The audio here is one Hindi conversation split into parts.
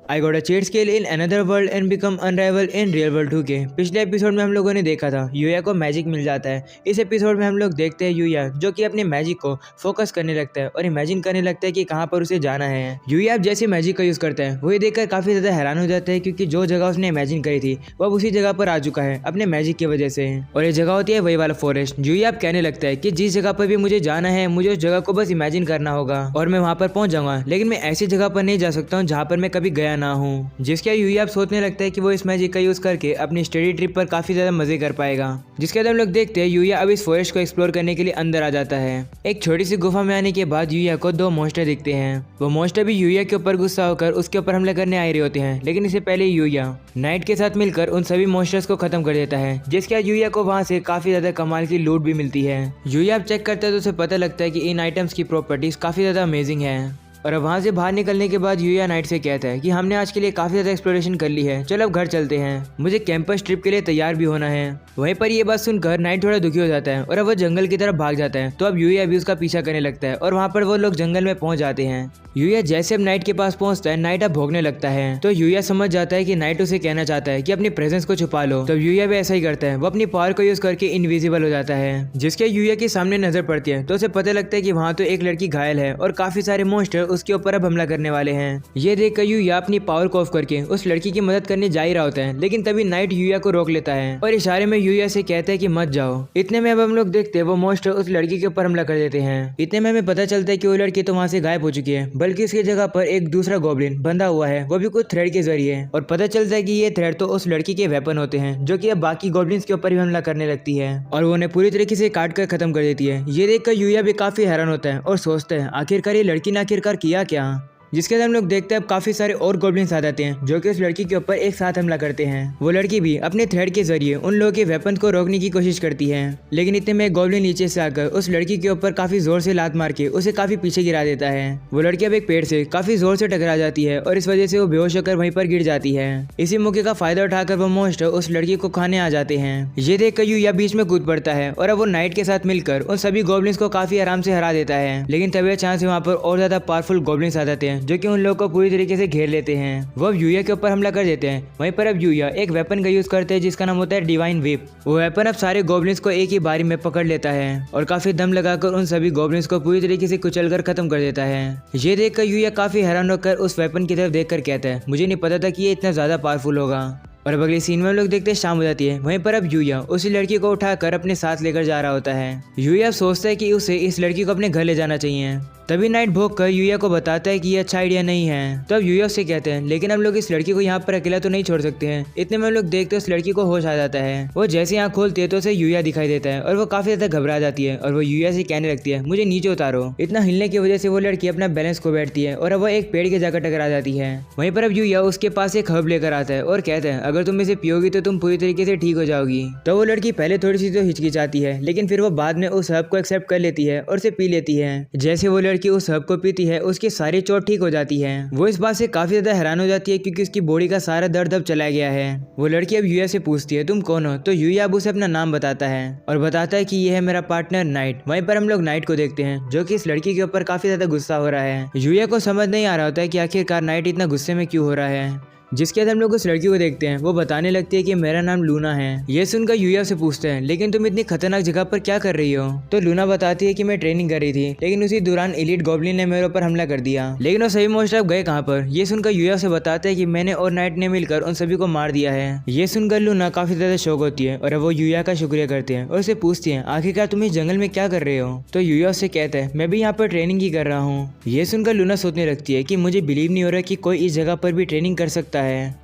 I got a cheat skill in another world and become unrivaled in real world 2 के। पिछले एपिसोड में हम लोगों ने देखा था यूया को मैजिक मिल जाता है। इस एपिसोड में हम लोग देखते हैं यूया जो कि अपने मैजिक को फोकस करने लगता है और इमेजिन करने लगता है कि कहाँ पर उसे जाना है। यूया अब जैसे मैजिक का यूज करता है वही देखकर काफी ज्यादा हैरान हो जाता है, क्योंकि जो जगह उसने इमेजिन करी थी वो अब उसी जगह पर आ चुका है अपने मैजिक की वजह से। और ये जगह होती है वही वाला फॉरेस्ट। यूया अब कहने लगता है कि जिस जगह पर भी मुझे जाना है मुझे उस जगह को बस इमेजिन करना होगा और मैं वहां पर पहुंच जाऊंगा, लेकिन मैं ऐसी जगह पर नहीं जा सकता हूँ जहाँ पर मैं कभी गया ना हूँ। जिसके यूया अब सोचने लगता है कि वो इस मैजिक का यूज करके अपनी स्टडी ट्रिप पर काफी ज्यादा मजे कर पाएगा। जिसके बाद हम लोग देखते हैं यूया अब इस फॉरेस्ट को एक्सप्लोर करने के लिए अंदर आ जाता है। एक छोटी सी गुफा में आने के बाद यूया को 2 मॉन्स्टर दिखते हैं। वो मॉन्स्टर भी यूया के ऊपर गुस्सा होकर उसके ऊपर हमला करने आ रहे होते हैं, लेकिन इससे पहले यूया नाइट के साथ मिलकर उन सभी मॉन्स्टर्स को खत्म कर देता है। जिसके बाद यूया को वहां से काफी ज्यादा कमाल की लूट भी मिलती है। यूया अब चेक करता है तो उसे पता लगता है कि इन आइटम्स की प्रॉपर्टीज काफी ज्यादा अमेजिंग है। और अब वहाँ से बाहर निकलने के बाद यूया नाइट से कहता है कि हमने आज के लिए काफी ज्यादा एक्सप्लोरेशन कर ली है, चलो अब घर चलते हैं, मुझे कैंपस ट्रिप के लिए तैयार भी होना है। वहीं पर ये बात सुनकर नाइट थोड़ा दुखी हो जाता है और अब वो जंगल की तरफ भाग जाता है। तो अब यूया भी उसका पीछा करने लगता है और वहाँ पर वो लोग जंगल में पहुंच जाते हैं। यूया जैसे अब नाइट के पास पहुंचता है नाइट अब भोगने लगता है। तो यूया समझ जाता है कि नाइट उसे कहना चाहता है कि अपनी प्रेजेंस को छुपा लो। तो यूया भी ऐसा ही करता है, वो अपनी पावर को यूज करके इनविजिबल हो जाता है। जिसके यूया के सामने नजर पड़ती है तो उसे पता लगता है कि वहाँ तो एक लड़की घायल है और काफी सारे मॉन्स्टर उसके ऊपर अब हमला करने वाले हैं। ये देखकर यूया अपनी पावर को ऑफ करके उस लड़की की मदद करने जा ही रहा होता है, लेकिन तभी नाइट यूया को रोक लेता है और इशारे में यूया से कहता है कि मत जाओ। इतने में अब हम लोग देखते हैं वो मॉन्स्टर उस लड़की के ऊपर हमला कर देते हैं। इतने में हमें पता चलता है कि वो लड़की तो वहाँ से गायब हो चुकी है, बल्कि उसकी जगह पर एक दूसरा गॉब्लिन बंधा हुआ है, वो भी कुछ थ्रेड के जरिए। और पता चलता है कि ये थ्रेड तो उस लड़की के वेपन होते हैं जो कि अब बाकी गॉब्लिन्स के ऊपर भी हमला करने लगती है और वो उन्हें पूरी तरीके से काट कर खत्म कर देती है। ये देखकर यूया भी काफी हैरान होता है और सोचता है आखिरकार ये लड़की ने आखिरकार किया क्या। जिसके बाद हम लोग देखते हैं अब काफी सारे और गॉब्लिन्स आ जाते हैं जो कि उस लड़की के ऊपर एक साथ हमला करते हैं। वो लड़की भी अपने थ्रेड के जरिए उन लोगों के वेपन को रोकने की कोशिश करती है, लेकिन इतने में एक गॉब्लिन नीचे से आकर उस लड़की के ऊपर काफी जोर से लात मार के उसे काफी पीछे गिरा देता है। वो लड़की अब एक पेड़ से काफी जोर से टकरा जाती है और इस वजह से वो बेहोश होकर वहीं पर गिर जाती है। इसी मौके का फायदा उठाकर वो मॉन्स्टर उस लड़की को खाने आ जाते हैं। ये देखकर यूया बीच में कूद पड़ता है और अब वो नाइट के साथ मिलकर उन सभी गॉब्लिन्स को काफी आराम से हरा देता है। लेकिन तभी अचानक से वहाँ पर और ज्यादा पावरफुल गॉब्लिन्स आ जाते हैं जो कि उन लोगों को पूरी तरीके से घेर लेते हैं। वो अब यूया के ऊपर हमला कर देते हैं। वहीं पर अब यूया एक वेपन का यूज करते हैं जिसका नाम होता है डिवाइन व्हिप। वो वेपन अब सारे गॉब्लिन्स को एक ही बारी में पकड़ लेता है और काफी दम लगाकर उन सभी गॉब्लिन्स को पूरी तरीके से कुचलकर खत्म कर देता है। ये देखकर यूया काफी हैरान होकर उस वेपन की तरफ देखकर कहता है मुझे नहीं पता था कि ये इतना ज्यादा पावरफुल होगा। और अब अगले सीन में हम लोग देखते हैं शाम हो जाती है। वहीं पर अब यूया उसी लड़की को उठाकर अपने साथ लेकर जा रहा होता है। यूया सोचता है कि उसे इस लड़की को अपने घर ले जाना चाहिए। तभी नाइट भोग कर यूया को बताता है कि ये अच्छा आइडिया नहीं है। तो अब यूया उससे कहते हैं लेकिन हम लोग इस लड़की को यहाँ पर अकेला तो नहीं छोड़ सकते हैं। इतने में हम लोग देखते हैं उस लड़की को होश आ जाता है। वो जैसे यहाँ खोलती है तो उसे यूया दिखाई देता है और वो काफी ज्यादा घबरा जाती है और वो यूया से कहने लगती है मुझे नीचे उतारो। इतना हिलने की वजह से वो लड़की अपना बैलेंस खो बैठती है और अब वो एक पेड़ के जाकर टकरा जाती है। वहीं पर अब यूया उसके पास एक हर्ब लेकर आता है और कहता है अगर तुम इसे पियोगी तो तुम पूरी तरीके से ठीक हो जाओगी। तो वो लड़की पहले थोड़ी सी तो हिचकिचाती है, लेकिन फिर वो बाद में उस हर्ब को एक्सेप्ट कर लेती है और उसे पी लेती है। जैसे वो लड़की उस हर्ब को पीती है उसकी सारी चोट ठीक हो जाती है। वो इस बात से काफी ज्यादा हैरान हो जाती है क्योंकि उसकी बॉडी का सारा दर्द अब चला गया है। वो लड़की अब यूया से पूछती है तुम कौन हो। तो यूया अब उसे अपना नाम बताता है और बताता है कि ये है मेरा पार्टनर नाइट। वहीं पर हम लोग नाइट को देखते हैं जो कि इस लड़की के ऊपर काफी ज्यादा गुस्सा हो रहा है। यूया को समझ नहीं आ रहा होता है कि आखिरकार नाइट इतना गुस्से में क्यों हो रहा है। जिसके बाद हम लोग उस लड़की को देखते हैं। वो बताने लगती है कि मेरा नाम लूना है। ये सुनकर यूया से पूछते हैं लेकिन तुम इतनी खतरनाक जगह पर क्या कर रही हो। तो लूना बताती है कि मैं ट्रेनिंग कर रही थी, लेकिन उसी दौरान एलीट गॉब्लिन ने मेरे ऊपर हमला कर दिया। लेकिन वो सभी मॉन्स्टर अब गए कहाँ पर। ये सुनकर यूया से बताते हैं कि मैंने और नाइट ने मिलकर उन सभी को मार दिया है। ये सुनकर लूना काफी ज्यादा शौक होती है और वो यूया का शुक्रिया करते हैं और उसे पूछती है आखिरकार तुम इस जंगल में क्या कर रहे हो। तो यूया उससे कहता है मैं भी यहाँ पर ट्रेनिंग ही कर रहा हूँ। ये सुनकर लूना सोचने लगती है कि मुझे बिलीव नहीं हो रहा कि कोई इस जगह पर भी ट्रेनिंग कर सकता है।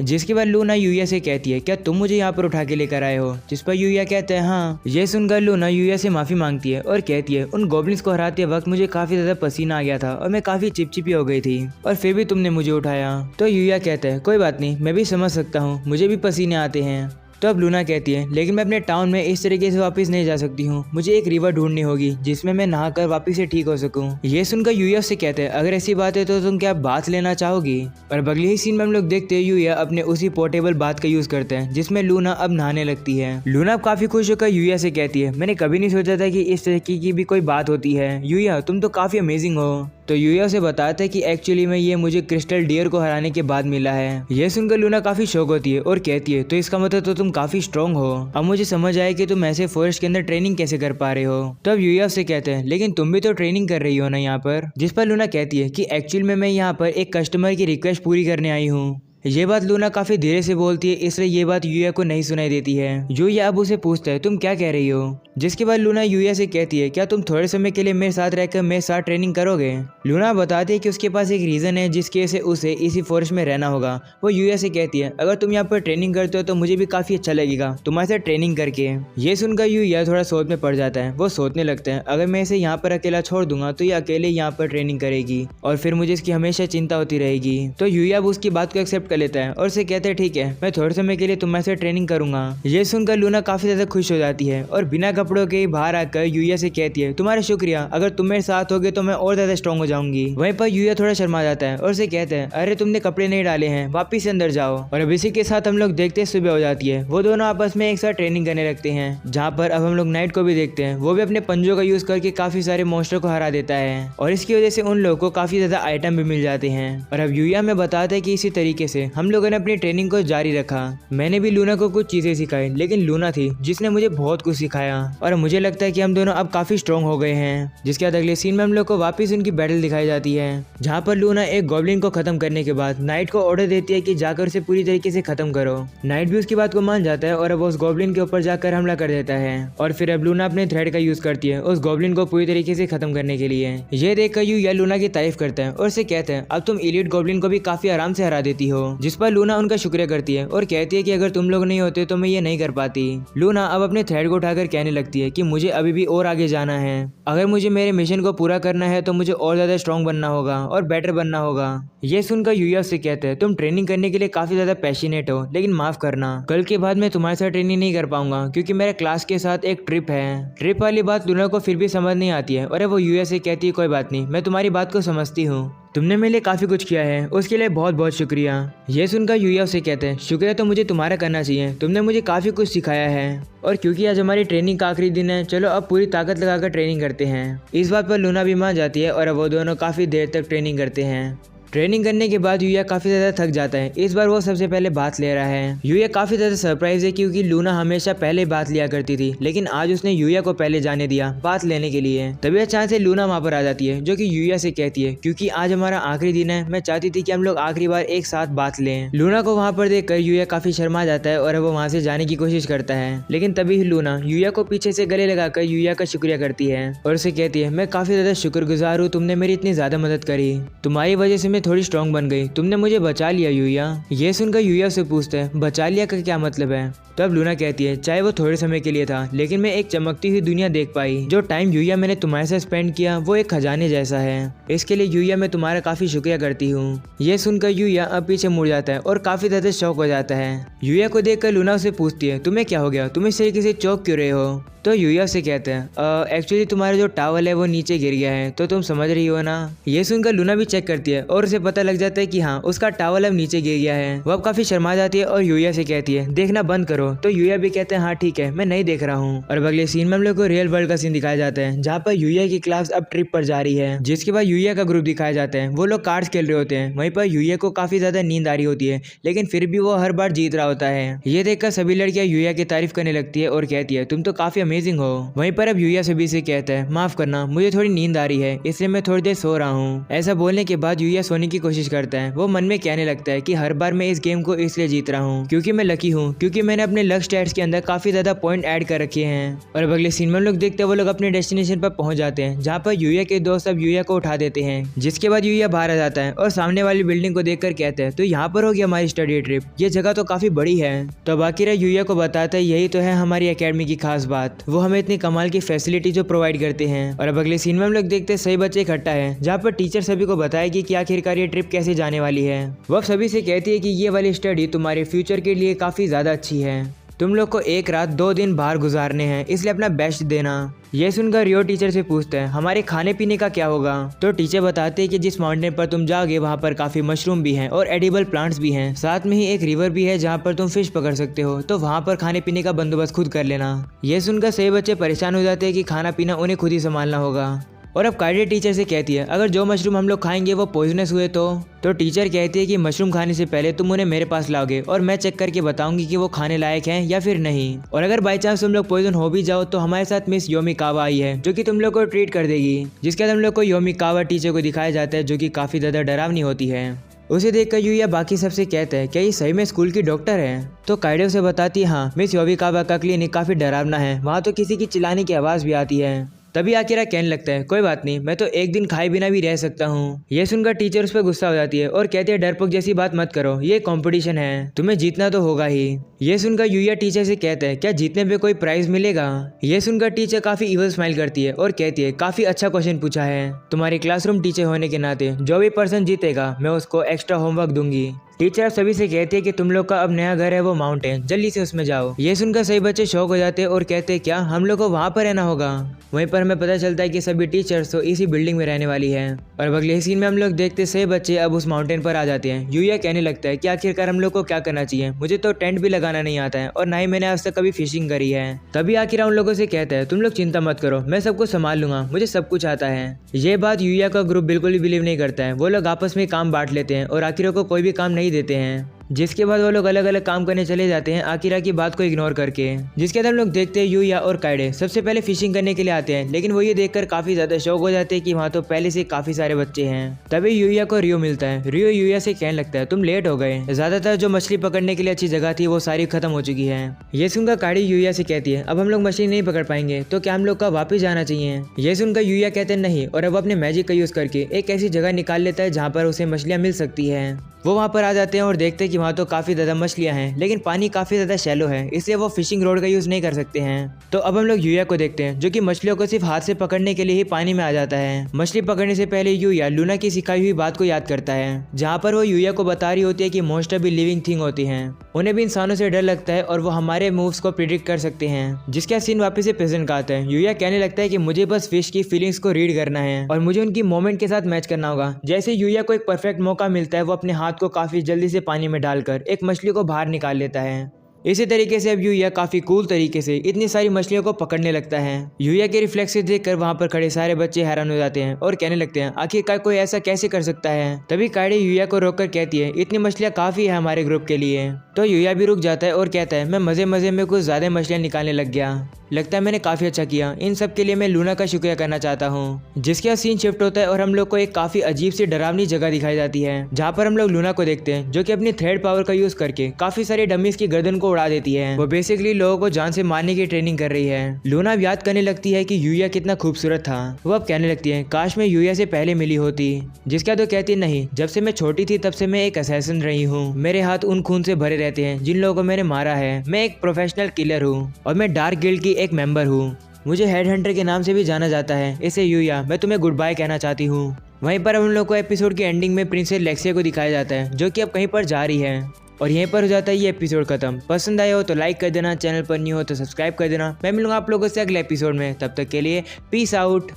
जिसके बाद लूना यूया से कहती है क्या तुम मुझे यहाँ पर उठा के लेकर आए हो। जिस पर यूया कहता है हाँ। ये सुनकर लूना यूया से माफी मांगती है और कहती है उन गॉब्लिन्स को हराते वक्त मुझे काफी ज्यादा पसीना आ गया था और मैं काफी चिपचिपी हो गई थी और फिर भी तुमने मुझे उठाया। तो यूया कहता है कोई बात नहीं, मैं भी समझ सकता हूँ, मुझे भी पसीने आते हैं। तो अब लूना कहती है लेकिन मैं अपने टाउन में इस तरीके से वापस नहीं जा सकती हूँ, मुझे एक रिवर ढूंढनी होगी जिसमें मैं नहाकर वापस से ठीक हो सकूँ। ये सुनकर यूया से कहते हैं अगर ऐसी बात है तो तुम क्या बाथ लेना चाहोगी। और अगले ही सीन में हम लोग देखते हैं यूया अपने उसी पोर्टेबल बाथ का यूज करते हैं जिसमें लूना अब नहाने लगती है। लूना अब काफी खुश होकर यूया से कहती है मैंने कभी नहीं सोचा था कि इस तरीके की भी कोई बात होती है। यूया तुम तो काफी अमेजिंग हो। तो यूया उसे बताता है कि एक्चुअली में ये मुझे क्रिस्टल डियर को हराने के बाद मिला है। ये सुनकर लूना काफी शौक होती है और कहती है तो इसका मतलब तो तुम काफी स्ट्रॉन्ग हो। अब मुझे समझ आया कि तुम ऐसे फॉरेस्ट के अंदर ट्रेनिंग कैसे कर पा रहे हो। तब यूया उससे कहते हैं लेकिन तुम भी तो ट्रेनिंग कर रही हो ना यहाँ पर। जिस पर लूना कहती है कि एक्चुअल में मैं यहाँ पर एक कस्टमर की रिक्वेस्ट पूरी करने आई हूँ। ये बात लूना काफी धीरे से बोलती है, इसलिए ये बात यूया को नहीं सुनाई देती है। यूया अब उसे पूछता है तुम क्या कह रही हो। जिसके बाद लूना यूया से कहती है क्या तुम थोड़े समय के लिए मेरे साथ रहकर मेरे साथ ट्रेनिंग करोगे। लूना बताती है कि उसके पास एक रीजन है जिसकी वजह से उसे इसी फॉरेस्ट में रहना होगा। वो यूया से कहती है अगर तुम यहाँ पर ट्रेनिंग करते हो तो मुझे भी काफी अच्छा लगेगा तुम्हारे साथ ट्रेनिंग करके। ये सुनकर यूया थोड़ा सोच में पड़ जाता है। वो सोचने लगते हैं अगर मैं इसे यहाँ पर अकेला छोड़ दूंगा तो ये अकेले यहाँ पर ट्रेनिंग करेगी और फिर मुझे इसकी हमेशा चिंता होती रहेगी। तो यूया अब उसकी बात को एक्सेप्ट कर लेता है और उसे कहते हैं ठीक है मैं थोड़े समय के लिए तुम्हारे साथ ट्रेनिंग करूंगा। ये सुनकर लूना काफी ज्यादा खुश हो जाती है और बिना कपड़ों के बाहर आकर यूया से कहती है तुम्हारा शुक्रिया, अगर तुम मेरे साथ होगे तो मैं और ज्यादा स्ट्रॉन्ग हो जाऊंगी। वहीं पर यूया थोड़ा शर्मा जाता है और उसे कहते हैं अरे तुमने कपड़े नहीं डाले हैं, वापिस अंदर जाओ। और अब इसी के साथ हम लोग देखते हैं सुबह हो जाती है। वो दोनों आपस में एक साथ ट्रेनिंग करने लगते हैं, जहाँ पर अब हम लोग नाइट को भी देखते हैं। वो भी अपने पंजों का यूज करके काफी सारे मॉन्स्टर को हरा देता है और इसकी वजह से उन लोगों को काफी ज्यादा आइटम भी मिल जाते हैं। और अब यूया हमें बताता है कि इसी तरीके से हम लोगों ने अपनी ट्रेनिंग को जारी रखा। मैंने भी लूना को कुछ चीजें सिखाई, लेकिन लूना थी जिसने मुझे बहुत कुछ सिखाया और मुझे लगता है कि हम दोनों अब काफी स्ट्रॉन्ग हो गए हैं। जिसके बाद अगले सीन में हम लोग को वापस उनकी बैटल दिखाई जाती है, जहाँ पर लूना एक गॉब्लिन को खत्म करने के बाद नाइट को ऑर्डर देती है कि जाकर उसे पूरी तरीके से खत्म करो। नाइट भी उसकी बात को मान जाता है और अब उस गॉब्लिन के ऊपर जाकर हमला कर देता है और फिर अब लूना अपने थ्रेड का यूज करती है उस गॉब्लिन को पूरी तरीके से खत्म करने के लिए। ये देखकर यूया लूना की तारीफ करता है और उसे कहते हैं अब तुम एलीट गॉब्लिन को भी काफी आराम से हरा देती हो। जिस पर लूना उनका शुक्रिया करती है और कहती है कि अगर तुम लोग नहीं होते तो मैं ये नहीं कर पाती। लूना अब अपने थ्रेड को उठाकर कहने लगती है कि मुझे अभी भी और आगे जाना है। अगर मुझे मेरे मिशन को पूरा करना है तो मुझे और ज्यादा स्ट्रॉन्ग बनना होगा और बेटर बनना होगा। ये सुनकर यूया से कहते हैं तुम ट्रेनिंग करने के लिए काफी ज्यादा पैशनेट हो, लेकिन माफ करना कल के बाद मैं तुम्हारे साथ ट्रेनिंग नहीं कर पाऊंगा क्योंकि मेरे क्लास के साथ एक ट्रिप है। ट्रिप वाली बात लूना को फिर भी समझ नहीं आती है और वो यूया से कहती है कोई बात नहीं, मैं तुम्हारी बात को समझती हूँ, तुमने मेरे लिए काफी कुछ किया है, उसके लिए बहुत बहुत शुक्रिया। ये सुनकर यूया उसे कहते हैं शुक्रिया तो मुझे तुम्हारा करना चाहिए, तुमने मुझे काफी कुछ सिखाया है और क्योंकि आज हमारी ट्रेनिंग का आखिरी दिन है चलो अब पूरी ताकत लगाकर ट्रेनिंग करते हैं। इस बात पर लूना भी मान जाती है और अब वो दोनों काफी देर तक ट्रेनिंग करते हैं। ट्रेनिंग करने के बाद यूया काफी ज्यादा थक जाता है। इस बार वो सबसे पहले बात ले रहा है। यूया काफी ज्यादा सरप्राइज है क्योंकि लूना हमेशा पहले बात लिया करती थी, लेकिन आज उसने यूया को पहले जाने दिया बात लेने के लिए। तभी अचानक से लूना वहाँ पर आ जाती है जो कि यूया से कहती है क्योंकि आज हमारा आखिरी दिन है, मैं चाहती थी कि हम लोग आखिरी बार एक साथ बात लें। लूना को वहाँ पर देखकर यूया काफी शर्मा जाता है और वो वहाँ से जाने की कोशिश करता है, लेकिन तभी लूना यूया को पीछे से गले लगाकर यूया का शुक्रिया करती है और उसे कहती है मैं काफी ज्यादा शुक्रगुजार हूँ, तुमने मेरी इतनी ज्यादा मदद करी, तुम्हारी वजह से मैं थोड़ी स्ट्रॉन्ग बन गई, तुमने मुझे बचा लिया यूया। ये सुनकर यूया से पूछते हैं बचा लिया का क्या मतलब है। तब लूना कहती है चाहे वो थोड़े समय के लिए था, लेकिन मैं एक चमकती हुई दुनिया देख पाई। जो टाइम यूया मैंने तुम्हारे साथ स्पेंड किया वो एक खजाने जैसा है, इसके लिए यूया मैं तुम्हारा काफी शुक्रिया करती हूँ। ये सुनकर यूया अब पीछे मुड़ जाता है और काफी ज्यादा शौक हो जाता है। यूया को देखकर लूना उसे पूछती है तुम्हें क्या हो गया, तुम इस तरीके से चौंक क्यों रहे हो। तो यूया से कहते हैं एक्चुअली तुम्हारा जो टावल है वो नीचे गिर गया है, तो तुम समझ रही हो ना। ये सुनकर लूना भी चेक करती है और उसे पता लग जाता है कि हाँ उसका टावल अब नीचे गिर गया है। वो अब काफी शर्मा जाती है और यूया से कहती है देखना बंद करो। तो यूया भी कहते हैं हाँ ठीक है मैं नहीं देख रहा हूँ। और अगले सीन में हम लोग को रियल वर्ल्ड का सीन दिखाया जाता है, जहाँ पर यूया की क्लास अब ट्रिप पर जा रही है। जिसके बाद यूया का ग्रुप दिखाया जाता है, वो लोग कार्ड्स खेल रहे होते हैं। वहीं पर यूया को काफी ज्यादा नींद आ रही होती है, लेकिन फिर भी वो हर बार जीत रहा होता है। ये देखकर सभी लड़कियां यूया की तारीफ करने लगती है और कहती है तुम तो काफी अमेजिंग हो। वहीं पर अब यूया सभी से कहता है माफ करना मुझे थोड़ी नींद आ रही है, इसलिए मैं थोड़ी देर सो रहा हूँ। ऐसा बोलने के बाद यूया सोने की कोशिश करता है। वो मन में कहने लगता है कि हर बार मैं इस गेम को इसलिए जीत रहा हूँ क्योंकि मैं लकी हूँ, क्योंकि मैंने अपने लक स्टैट्स के अंदर काफी ज्यादा पॉइंट ऐड कर रखे हैं। और अब अगले सीन में हम लोग देखते हैं वो लोग अपने डेस्टिनेशन पर पहुंच जाते हैं, जहाँ पर यूया के दोस्त अब यूया को उठा देते हैं। जिसके बाद यूया बाहर आ जाता है और सामने वाली बिल्डिंग को देखकर कहता है तो यहाँ पर होगी हमारी स्टडी ट्रिप, ये जगह तो काफी बड़ी है। तो बाकी यूया को बताता है यही तो है हमारी अकेडमी की खास बात, वो हमें इतनी कमाल की फैसिलिटी जो प्रोवाइड करते हैं। और अब अगले सीन में हम लोग देखते हैं सही बच्चे इकट्ठा है, जहाँ पर टीचर सभी को बताएगी कि आखिरकार ये ट्रिप कैसे जाने वाली है। वो सभी से कहती है कि ये वाली स्टडी तुम्हारे फ्यूचर के लिए काफी ज्यादा अच्छी है, तुम लोग को एक रात 2 दिन बाहर गुजारने हैं, इसलिए अपना बेस्ट देना। ये सुनकर रियो टीचर से पूछते हैं हमारे खाने पीने का क्या होगा। तो टीचर बताते हैं कि जिस माउंटेन पर तुम जाओगे वहाँ पर काफी मशरूम भी हैं और एडिबल प्लांट्स भी हैं, साथ में ही एक रिवर भी है जहाँ पर तुम फिश पकड़ सकते हो, तो वहाँ पर खाने पीने का बंदोबस्त खुद कर लेना। ये सुनकर सभी बच्चे परेशान हो जाते हैं कि खाना पीना उन्हें खुद ही संभालना होगा। और अब कायडे टीचर से कहती है अगर जो मशरूम हम लोग खाएंगे वो पॉइजनस हुए तो टीचर कहती है कि मशरूम खाने से पहले तुम उन्हें मेरे पास लाओगे और मैं चेक करके बताऊंगी कि वो खाने लायक हैं या फिर नहीं। और अगर बाई चांस तुम लोग पॉइजन हो भी जाओ तो हमारे साथ मिस योमिकावा आई है जो कि तुम लोग को ट्रीट कर देगी। जिसके बाद हम लोग को योमिकावा टीचर को दिखाया जाता है जो कि काफी ज्यादा डरावनी होती है। उसे देखकर यूया बाकी सबसे कहता है क्या ये सही में स्कूल की डॉक्टर है? तो काइडे उसे बताती है हाँ मिस योमिकावा का क्लिनिक काफी डरावना है, वहाँ तो किसी की चिल्लाने की आवाज भी आती है। तभी आकिरा कहने लगता है कोई बात नहीं, मैं तो एक दिन खाए बिना भी रह सकता हूँ। ये सुनकर टीचर उस पर गुस्सा हो जाती है और कहती है डरपोक जैसी बात मत करो, ये कंपटीशन है, तुम्हें जीतना तो होगा ही। ये सुनकर यूया टीचर से कहता है क्या जीतने पे कोई प्राइज मिलेगा? ये सुनकर टीचर काफी इवल स्माइल करती है और कहती है काफी अच्छा क्वेश्चन पूछा है, तुम्हारी क्लासरूम टीचर होने के नाते जो भी पर्सन जीतेगा मैं उसको एक्स्ट्रा होमवर्क दूंगी। टीचर अब सभी से कहती है कि तुम लोग का अब नया घर है वो माउंटेन, जल्दी से उसमें जाओ। ये सुनकर सही बच्चे शौक हो जाते हैं और कहते हैं क्या हम लोग को वहाँ पर रहना होगा? वहीं पर हमें पता चलता है कि सभी टीचर्स तो इसी बिल्डिंग में रहने वाली है। और अब अगले सीन में हम लोग देखते सही बच्चे अब उस माउंटेन पर आ जाते हैं। यूया कहने लगता है कि आखिरकार हम लोग को क्या करना चाहिए, मुझे तो टेंट भी लगाना नहीं आता है और ना ही मैंने आज तक कभी फिशिंग करी है। तभी आखिर उन लोगों से कहता है तुम लोग चिंता मत करो, मैं सब कुछ संभाल लूंगा, मुझे सब कुछ आता है। ये बात यूया का ग्रुप बिल्कुल भी बिलीव नहीं करता है। वो लोग आपस में काम बांट लेते हैं और आखिरों को कोई भी काम नहीं देते हैं, जिसके बाद वो लोग अलग अलग काम करने चले जाते हैं आकिरा की बात को इग्नोर करके। जिसके बाद हम लोग देखते हैं यूया और काइडे सबसे पहले फिशिंग करने के लिए आते हैं, लेकिन वो ये देखकर काफी ज्यादा शौक हो जाते हैं कि वहाँ तो पहले से काफी सारे बच्चे हैं। तभी यूया को रियो मिलता है। रियो यूया से कहने लगता है तुम लेट हो गए, ज्यादातर जो मछली पकड़ने के लिए अच्छी जगह थी वो सारी खत्म हो चुकी है। ये सुनकर काइडे यूया से कहती है अब हम लोग मछली नहीं पकड़ पाएंगे तो क्या हम लोग का वापिस जाना चाहिए? ये सुनकर यूया कहते हैं नहीं, और अब अपने मैजिक का यूज करके एक ऐसी जगह निकाल लेता है जहाँ पर उसे मछलियाँ मिल सकती है। वो वहाँ पर आ जाते हैं और देखते हैं कि वहाँ तो काफ़ी ज़्यादा मछलियाँ हैं, लेकिन पानी काफ़ी ज़्यादा शैलो है, इसलिए वो फिशिंग रोड का यूज़ नहीं कर सकते हैं। तो अब हम लोग यूया को देखते हैं जो कि मछलियों को सिर्फ हाथ से पकड़ने के लिए ही पानी में आ जाता है। मछली पकड़ने से पहले यूया लूना की सिखाई हुई बात को याद करता है, जहाँ पर वो यूया को बता रही होती है कि most of the living thing होती हैं, उन्हें भी इंसानों से डर लगता है और वो हमारे मूव्स को प्रिडिक्ट कर सकते हैं। जिसका सीन वापस से प्रेजेंट का आता है। यूया कहने लगता है कि मुझे बस फिश की फीलिंग्स को रीड करना है और मुझे उनकी मोमेंट के साथ मैच करना होगा। जैसे यूया को एक परफेक्ट मौका मिलता है वो अपने हाथ को काफी जल्दी से पानी में डालकर एक मछली को बाहर निकाल लेता है। इसी तरीके से अब यूया काफी कूल तरीके से इतनी सारी मछलियों को पकड़ने लगता है। यूया के रिफ्लेक्सेस देखकर वहां पर खड़े सारे बच्चे हैरान हो जाते हैं और कहने लगते हैं आखिरकार कोई ऐसा कैसे कर सकता है। तभी काइडे यूया को रोककर कहती है इतनी मछलियां काफी है हमारे ग्रुप के लिए। तो यूया भी रुक जाता है और कहता है मैं मजे मजे में कुछ ज्यादा मछलियां निकालने लग गया, लगता है मैंने काफी अच्छा किया, इन सब के लिए मैं लूना का शुक्रिया करना चाहता हूँ। जिसके बाद सीन शिफ्ट होता है और हम लोग को एक काफी अजीब सी डरावनी जगह दिखाई जाती है, जहाँ पर हम लोग लूना को देखते हैं जो कि अपनी थ्रेड पावर का यूज करके काफी सारे डमीज की गर्दन को उड़ा देती है। वो बेसिकली लोगों को जान से मारने की ट्रेनिंग कर रही है। लूना याद करने लगती है कि यूया कितना खूबसूरत था। वो अब कहने लगती है काश मैं यूया से पहले मिली होती। जिसका तो कहती नहीं, जब से मैं छोटी थी तब से मैं एक असैसिन रही हूँ, मेरे हाथ उन खून से भरे रहते हैं जिन लोगों को मैंने मारा है। मैं एक प्रोफेशनल किलर हूँ और मैं डार्क गिल्ड की एक मेंबर हूँ, मुझे हेड हंटर के नाम से भी जाना जाता है। इसे यूया मैं तुम्हें गुड बाय कहना चाहती हूँ। वहीं पर हम लोग को एपिसोड की एंडिंग में प्रिंसेस लेक्सिया को दिखाया जाता है जो कि अब कहीं पर जा रही है। और यहीं पर हो जाता है ये एपिसोड खत्म। पसंद आया हो तो लाइक कर देना, चैनल पर न्यू हो तो सब्सक्राइब कर देना। मैं मिलूंगा आप लोगों से अगले एपिसोड में, तब तक के लिए पीस आउट।